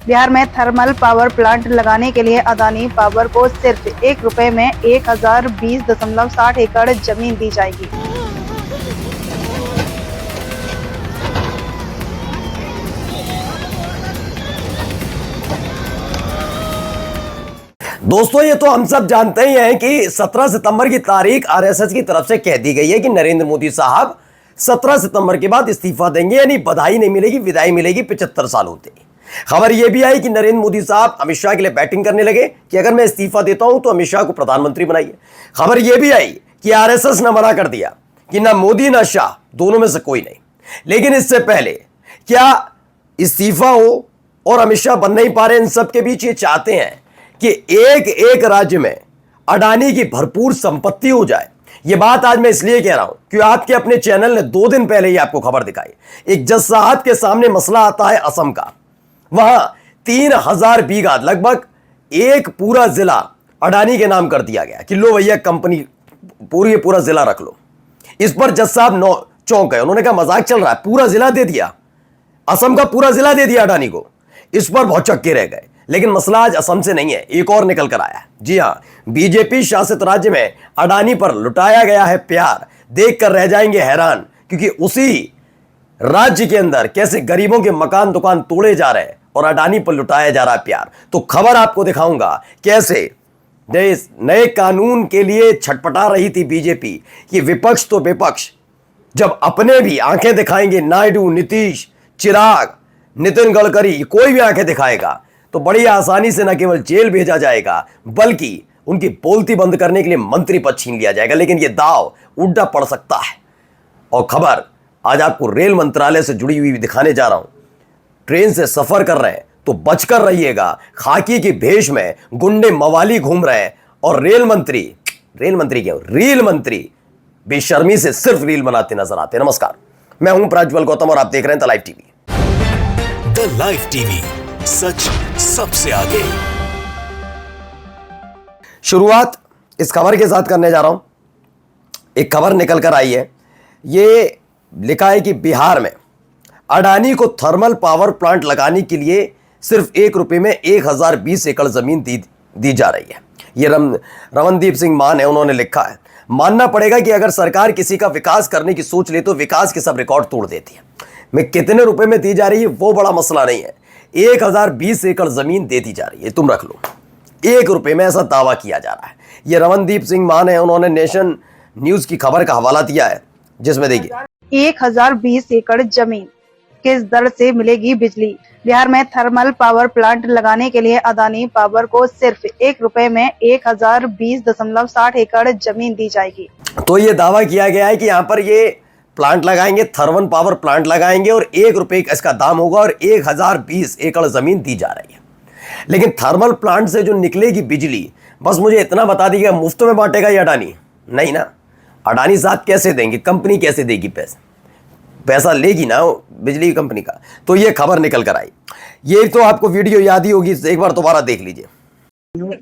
बिहार में thermal power plant लगाने के लिए अदानी पावर को सिर्फ 1 रुपए में 1020.60 एकड़ जमीन दी जाएगी। दोस्तों, ये तो हम सब जानते ही हैं कि 17 सितंबर की तारीख आरएसएस की तरफ से कह दी गई है कि नरेंद्र मोदी साहब 17 सितंबर के बाद इस्तीफा देंगे, यानी बधाई नहीं मिलेगी, विदाई मिलेगी 75 साल होते ही। खबर यह भी आई कि नरेंद्र मोदी साहब अमित शाह के लिए बैटिंग करने लगे कि अगर मैं इस्तीफा देता हूं तो अमित शाह को प्रधानमंत्री बनाइए। खबर यह भी आई कि आरएसएस ने मना कर दिया कि ना मोदी ना शाह, दोनों में से कोई नहीं। लेकिन इससे पहले क्या इस्तीफा हो और अमित शाह बन नहीं पा रहे, इन सब के बीच ये चाहते हैं कि एक एक राज्य में अडानी की भरपूर संपत्ति हो जाए। यह बात आज मैं इसलिए कह रहा हूं कि आपके अपने चैनल ने 2 दिन पहले ही आपको खबर दिखाई। एक जज साहब के सामने मसला आता है असम का। वहां 3000 बीघा, लगभग एक पूरा जिला अडानी के नाम कर दिया गया कि लो भैया कंपनी पूरा जिला रख लो। इस पर जज साहब चौंक गए। उन्होंने कहा मजाक चल रहा है, पूरा जिला दे दिया, असम का पूरा जिला दे दिया अडानी को। इस पर बहुत चक्के रह गए। लेकिन मसला आज असम से नहीं है, एक और निकल कर आया। जी हां, बीजेपी शासित राज्य में अडानी पर लुटाया गया है प्यार। देखकर रह जाएंगे हैरान, क्योंकि उसी राज्य के अंदर कैसे गरीबों के मकान दुकान तोड़े जा रहे हैं और अडानी पर लुटाया जा रहा है प्यार। तो खबर आपको दिखाऊंगा कैसे नए कानून के लिए छटपटा रही थी बीजेपी। कि विपक्ष तो विपक्ष जब अपने भी आंखें दिखाएंगे, नायडू, नीतीश, चिराग, नितिन गडकरी, कोई भी आंखें दिखाएगा तो बड़ी आसानी से न केवल जेल भेजा जाएगा बल्कि उनकी बोलती बंद करने के लिए मंत्री पद छीन लिया जाएगा। लेकिन यह दाव उल्टा पड़ सकता है। और खबर आज आपको रेल मंत्रालय से जुड़ी हुई दिखाने जा रहा हूं। ट्रेन से सफर कर रहे हैं तो बचकर रहिएगा। खाकी की भेष में गुंडे मवाली घूम रहे हैं और रेल मंत्री बेशर्मी से सिर्फ रील बनाते नजर आते हैं। नमस्कार, मैं हूं प्रज्वल गौतम और आप देख रहे हैं the live TV. The live TV, सच सबसे आगे। शुरुआत इस खबर के साथ करने जा रहा हूं। एक खबर निकल कर आई है। यह लिखा है कि बिहार में अडानी को थर्मल पावर प्लांट लगाने के लिए सिर्फ 1 रुपए में 1020 एकड़ जमीन दी जा रही है। यह रमनदीप सिंह मान है, उन्होंने लिखा है। मानना पड़ेगा कि अगर सरकार किसी का विकास करने की सोच ले तो विकास के सब रिकॉर्ड तोड़ देती है। मैं कितने रुपए में दी जा रही है वो बड़ा मसला नहीं है, 1020 एकड़ जमीन दे दी जा रही है, तुम रख लो। 1 रुपए में ऐसा दावा किया जा रहा है। यह रमनदीप सिंह मान है, उन्होंने नेशन न्यूज की खबर का हवाला दिया है, जिसमें देखिए 1020 एकड़ जमीन किस दर से मिलेगी बिजली। बिहार में थर्मल पावर प्लांट लगाने के लिए अदानी पावर को सिर्फ 1 रुपए में 1020.60 एकड़ जमीन दी जाएगी। तो ये दावा किया गया है कि यहाँ पर ये प्लांट लगाएंगे, थर्मल पावर प्लांट लगाएंगे और 1 रुपए इसका दाम होगा और 1020 एकड़ जमीन दी जा रही है। लेकिन थर्मल प्लांट से जो निकलेगी बिजली, बस मुझे इतना बता दीजिएगा, मुफ्त में बांटेगा ये अडानी? नहीं ना। अडानी साहब कैसे देंगे, कंपनी कैसे देगी पैसा लेगी ना बिजली कंपनी का। तो ये खबर निकल कर आई। ये तो आपको वीडियो याद ही होगी, एक बार दोबारा देख लीजिए।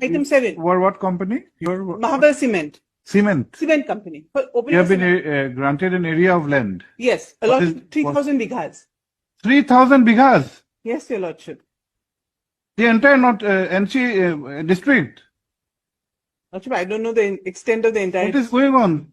Item 7. What company? Mahabir Cement. Cement. Cement company. For opening You have been cement. granted an area of land. Yes, a lot, 3,000 bighas. 3,000 bighas. Yes, your lordship. The entire not NC district. Lordship, I don't know the extent of the entire. What is going on?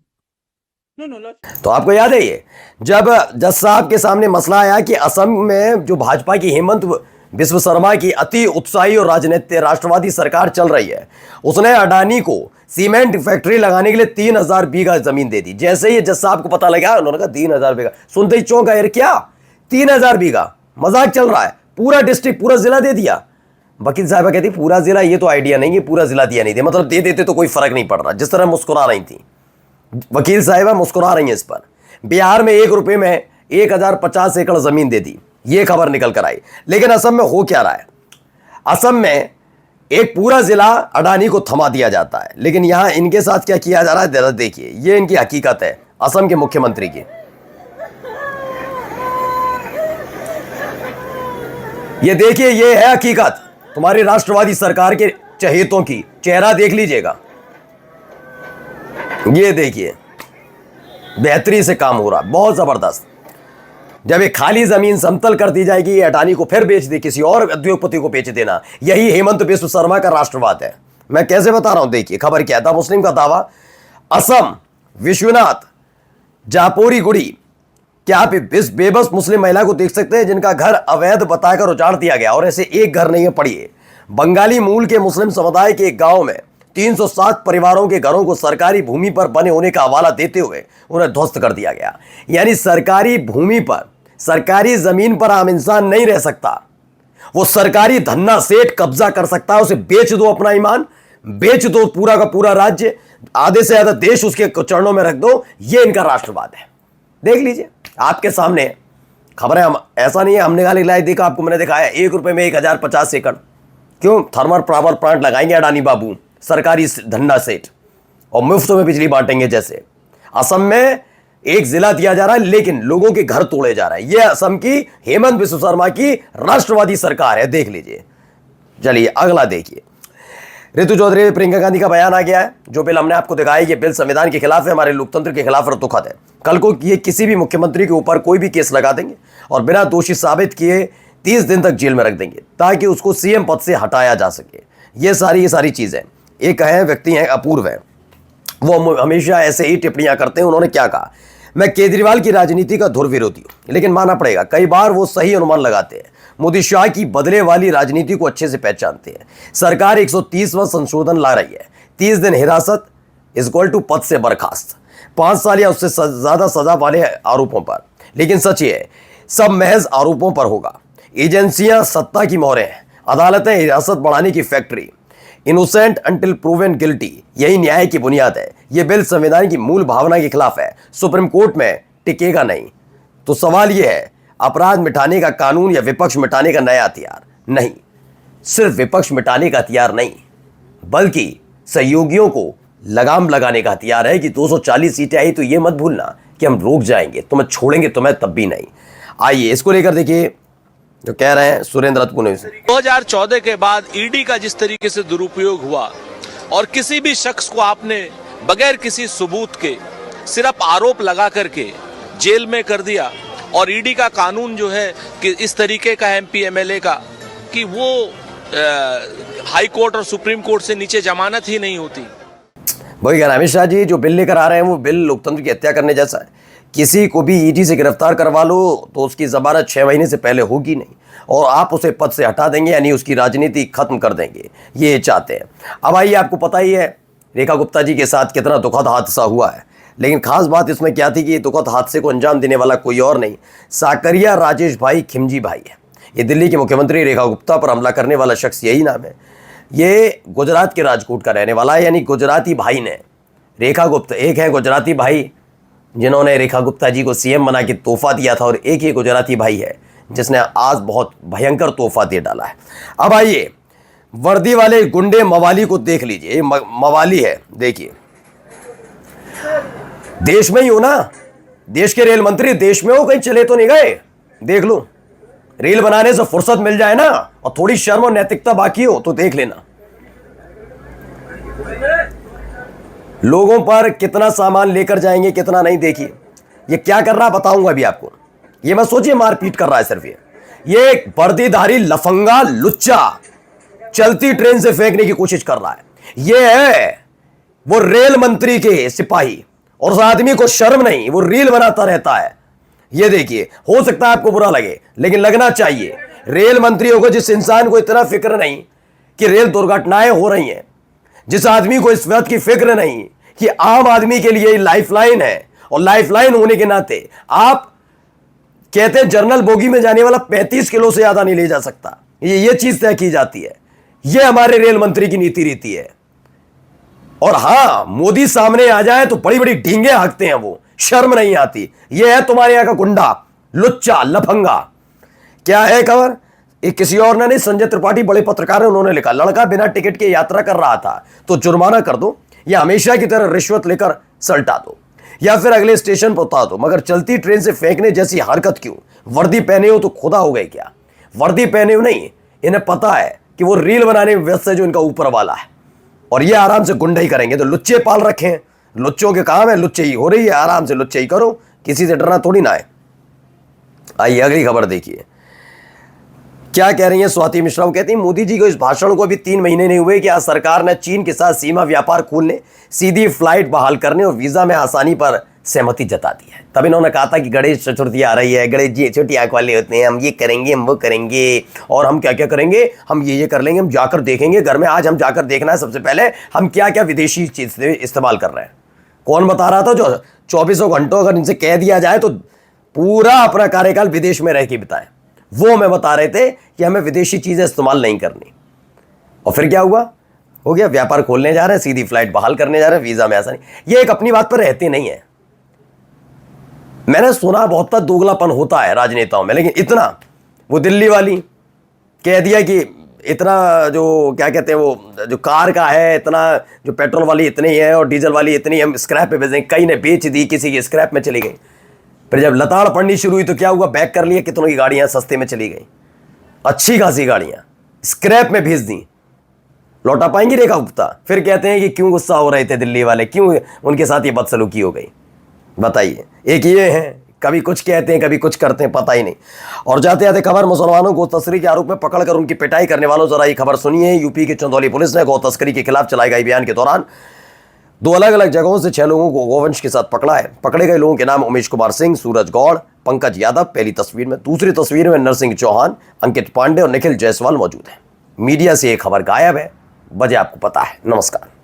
No, lordship. तो आपको याद है ये जब जज साहब के सामने मसला आया कि असम में जो भाजपा की हेमंत बिस्व शर्मा की अति उत्साही और राष्ट्रवादी सरकार चल रही है, उसने अडानी को सीमेंट फैक्ट्री लगाने के लिए 3000 बीघा जमीन दे दी। जैसे ही जज साहब को पता लगा, उन्होंने कहा 3000 बीघा, सुनते ही चौंका, यार क्या 3000 बीघा, मजाक चल रहा है, पूरा डिस्ट्रिक्ट पूरा जिला दे दिया। वकील साहबा कहती पूरा जिला, ये तो आइडिया नहीं है, पूरा जिला दिया नहीं दे, मतलब दे देते तो कोई फर्क नहीं पड़ रहा। जिस तरह मुस्कुरा रही थी वकील साहिबा, मुस्कुरा रही हैं इस पर। बिहार में 1 रुपए में 1050 एकड़ जमीन दे दी, यह खबर निकल कर आई। लेकिन असम में हो क्या रहा है? असम में एक पूरा जिला अडानी को थमा दिया जाता है, लेकिन यहां इनके साथ क्या किया जा रहा है देखिए। यह इनकी हकीकत है असम के मुख्यमंत्री की। ये देखिए, ये है हकीकत तुम्हारी राष्ट्रवादी सरकार के चहेतों की। चेहरा देख लीजिएगा, ये देखिए बेहतरी से काम हो रहा, बहुत जबरदस्त। जब ये खाली जमीन समतल कर दी जाएगी, ये अडानी को फिर बेच दे, किसी और उद्योगपति को बेच देना, यही हेमंत बिस्व शर्मा का राष्ट्रवाद है। मैं कैसे बता रहा हूं, देखिए खबर क्या था। मुस्लिम का दावा, असम विश्वनाथ जापोरी गुड़ी, क्या आप इस बेबस मुस्लिम महिला को देख सकते हैं जिनका घर अवैध बताकर उजाड़ दिया गया, और ऐसे एक घर नहीं है। पढ़िए, बंगाली मूल के मुस्लिम समुदाय के एक गांव में 307 परिवारों के घरों को सरकारी भूमि पर बने होने का हवाला देते हुए उन्हें ध्वस्त कर दिया गया। यानी सरकारी भूमि पर, सरकारी जमीन पर आम इंसान नहीं रह सकता, वो सरकारी धन्ना सेठ कब्जा कर सकता है। उसे बेच दो, अपना ईमान बेच दो, पूरा का पूरा राज्य, आधे से ज्यादा देश उसके चरणों में रख दो। ये इनका राष्ट्रवाद है। देख लीजिए आपके सामने खबर है। हम ऐसा नहीं है हमने खाली लाइव देखा, आपको मैंने दिखाया 1 रुपए में 1050 एकड़। क्यों? थर्मल पावर प्लांट लगाएंगे अडानी बाबू, सरकारी धन्ना सेठ, और मुफ्त में बिजली बांटेंगे। जैसे असम में एक जिला दिया जा रहा है लेकिन लोगों के घर तोड़े जा रहा है। यह असम की हेमंत बिस्व शर्मा की राष्ट्रवादी सरकार है। देख लीजिए। चलिए अगला देखिए, रितु चौधरी, प्रियंका गांधी का बयान आ गया है। जो बिल हमने आपको दिखाया, ये बिल संविधान के खिलाफ है, हमारे लोकतंत्र के खिलाफ और दुखद है। कल को ये किसी भी मुख्यमंत्री के ऊपर कोई भी केस लगा देंगे और बिना दोषी साबित किए 30 दिन तक जेल में रख देंगे ताकि उसको सीएम पद से हटाया जा सके। ये सारी चीजें। एक है व्यक्ति हैं अपूर्व है, वो हमेशा ऐसे ही टिप्पणियां करते हैं। उन्होंने क्या कहा, मैं केजरीवाल की राजनीति का धुर विरोधी हूं, लेकिन मानना पड़ेगा कई बार वो सही अनुमान लगाते हैं। मोदी शाह की बदले वाली राजनीति को अच्छे से पहचानते हैं। सरकार 130वां संशोधन ला रही है। 30 दिन हिरासत इक्वल टू पद से बर्खास्त, 5 साल या उससे ज्यादा सजा वाले आरोपों पर। लेकिन सच ये है, सब महज आरोपों पर होगा। एजेंसियां सत्ता की मोहरें हैं, अदालतें हिरासत बढ़ाने की factory. Innocent until proven guilty, यही न्याय की बुनियाद है। यह बिल संविधान की मूल भावना के खिलाफ है, सुप्रीम कोर्ट में टिकेगा नहीं। तो सवाल यह है, अपराध मिटाने का कानून या विपक्ष मिटाने का नया हथियार? नहीं, सिर्फ विपक्ष मिटाने का हथियार नहीं, बल्कि सहयोगियों को लगाम लगाने का हथियार है कि 240 सीटें आई तो यह मत भूलना कि हम रोक जाएंगे, तुम्हें छोड़ेंगे तुम्हें तब भी नहीं। आइए इसको लेकर देखिए जो कह रहे हैं सुरेंद्र रतपुने से। 2014 के बाद ईडी का जिस तरीके से दुरुपयोग हुआ और किसी भी शख्स को आपने बगैर किसी सबूत के सिर्फ आरोप लगा करके जेल में कर दिया, और ईडी का कानून जो है कि इस तरीके का एमपी एमएलए का कि वो हाई कोर्ट और सुप्रीम कोर्ट से नीचे जमानत ही नहीं होती। वही कह रहा अमित शाह जी, जो बिल लेकर आ रहे हैं वो बिल लोकतंत्र की हत्या करने जैसा है। किसी को भी ईडी से गिरफ्तार करवा लो तो उसकी जमानत 6 महीने से पहले होगी नहीं, और आप उसे पद से हटा देंगे, यानी उसकी राजनीति खत्म कर देंगे। ये चाहते हैं। अब आइए, आपको पता ही है रेखा गुप्ता जी के साथ कितना दुखद हादसा हुआ है, लेकिन खास बात इसमें क्या थी कि ये दुखद हादसे को अंजाम देने वाला कोई और नहीं, साकरिया राजेश भाई खिमजी भाई है। ये दिल्ली की मुख्यमंत्री रेखा गुप्ता पर हमला करने वाला शख्स, यही नाम है। ये गुजरात के राजकोट का रहने वाला है, यानी गुजराती भाई ने रेखा गुप्ता, एक है गुजराती भाई जिन्होंने रेखा गुप्ता जी को सीएम बना के तोहफा दिया था, और एक ही गुजराती भाई है जिसने आज बहुत भयंकर तोहफा दे डाला है। अब आइए वर्दी वाले गुंडे मवाली को देख लीजिए। मवाली है, देखिए, देश में ही हो ना, देश के रेल मंत्री देश में हो, कहीं चले तो नहीं गए? देख लो, रेल बनाने से फुर्सत मिल जाए ना, और थोड़ी शर्म और नैतिकता बाकी हो तो देख लेना। लोगों पर कितना सामान लेकर जाएंगे कितना नहीं, देखिए ये क्या कर रहा बताऊंगा अभी आपको। ये मत सोचिए मारपीट कर रहा है, सिर्फ ये एक वर्दीधारी लफंगा लुच्चा चलती ट्रेन से फेंकने की कोशिश कर रहा है। ये है वो रेल मंत्री के सिपाही, और उस आदमी को शर्म नहीं, वो रील बनाता रहता है। ये देखिए, हो सकता है आपको बुरा लगे लेकिन लगना चाहिए। रेल मंत्रियों को, जिस इंसान को इतना फिक्र नहीं कि रेल दुर्घटनाएं हो रही हैं, जिस आदमी को इस बात की फिक्र नहीं कि आम आदमी के लिए लाइफलाइन है, और लाइफलाइन होने के नाते आप कहते हैं जनरल बोगी में जाने वाला 35 किलो से ज्यादा नहीं ले जा सकता, ये चीज तय की जाती है। ये हमारे रेल मंत्री की नीति रीति है। और हां, मोदी सामने आ जाए तो बड़ी बड़ी ढींगे हाँकते हैं, वो शर्म नहीं आती। ये है तुम्हारे यहां का गुंडा, लुच्चा, लफंगा। क्या है खबर? एक किसी और ने नहीं, संजय त्रिपाठी बड़े पत्रकार हैं, उन्होंने लिखा, लड़का बिना टिकट के यात्रा कर रहा था तो जुर्माना कर दो, या हमेशा की तरह रिश्वत लेकर सल्टा दो, या फिर अगले स्टेशन पर उतार दो, मगर चलती ट्रेन से फेंकने जैसी हरकत क्यों? वर्दी पहने हो तो खुदा हो गए क्या? वर्दी पहने हो नहीं, इन्हें पता है कि वो रील बनाने में व्यस्त है जो इनका ऊपर वाला है, और ये आराम से गुंडाई करेंगे। तो लुच्चे पाल रखे हैं, लुच्चों के काम है, लुच्चे ही हो रही है, आराम से लुच्चे ही करो, किसी से डरना थोड़ी ना है। आइए अगली खबर देखिए क्या कह रही हैं स्वाति मिश्रा। कहती हैं मोदी जी को इस भाषण को अभी 3 महीने नहीं हुए कि आज सरकार ने चीन के साथ सीमा व्यापार खोलने, सीधी फ्लाइट बहाल करने और वीजा में आसानी पर सहमति जता दी है। तब इन्होंने कहा था कि गणेश चतुर्थी आ रही है, गणेश जी छोटी आंख वाले होते हैं, हम ये करेंगे, हम वो करेंगे और हम क्या क्या करेंगे, हम ये कर लेंगे, हम जाकर देखेंगे घर में। आज हम जाकर देखना है सबसे पहले हम क्या क्या विदेशी चीज इस्तेमाल कर रहे हैं। कौन बता रहा था? जो 24 घंटों अगर इनसे कह दिया जाए तो पूरा अपना कार्यकाल विदेश में रह के बिताएं, वो हमें बता रहे थे कि हमें विदेशी चीजें इस्तेमाल नहीं करनी। और फिर क्या हुआ? हो गया, व्यापार खोलने जा रहे हैं, सीधी फ्लाइट बहाल करने जा रहे हैं, वीजा में आसानी। ये एक अपनी बात पर रहते नहीं है। मैंने सुना बहुत था दोगलापन होता है राजनेताओं में, लेकिन इतना वो दिल्ली वाली कह दिया कि इतना जो क्या कहते हैं वो जो कार का है, इतना जो पेट्रोल वाली इतनी है और डीजल वाली इतनी, हम स्क्रैप पे भेजेंगे। कई ने बेच दी, किसी की स्क्रैप में चली गई। फिर जब लताड़ पड़नी शुरू हुई तो क्या हुआ? बैक कर लिया, कितनों की गाड़ियां सस्ते में चली गई, अच्छी खासी गाड़ियां स्क्रैप में भेज दी। लौटा पाएंगी रेखा गुप्ता? फिर कहते हैं कि क्यों गुस्सा हो रहे थे दिल्ली वाले, क्यों उनके साथ ये बदसलूकी हो गई? बताइए। एक ये है, कभी कुछ कहते हैं कभी कुछ करते हैं, पता ही नहीं। और जाते जाते खबर, मुसलमानों को तस्करी के आरोप में पकड़कर उनकी पिटाई करने वालों, जरा ये खबर सुनिए। यूपी की चंदौली पुलिस ने गौ तस्करी के खिलाफ चलाए गए अभियान के दौरान 2 अलग अलग जगहों से 6 लोगों को गोवंश के साथ पकड़ा है। पकड़े गए लोगों के नाम उमेश कुमार सिंह, सूरज गौड़, पंकज यादव पहली तस्वीर में। दूसरी तस्वीर में नरसिंह चौहान, अंकित पांडे और निखिल जायसवाल मौजूद है। मीडिया से ये खबर गायब है, वजह आपको पता है। नमस्कार।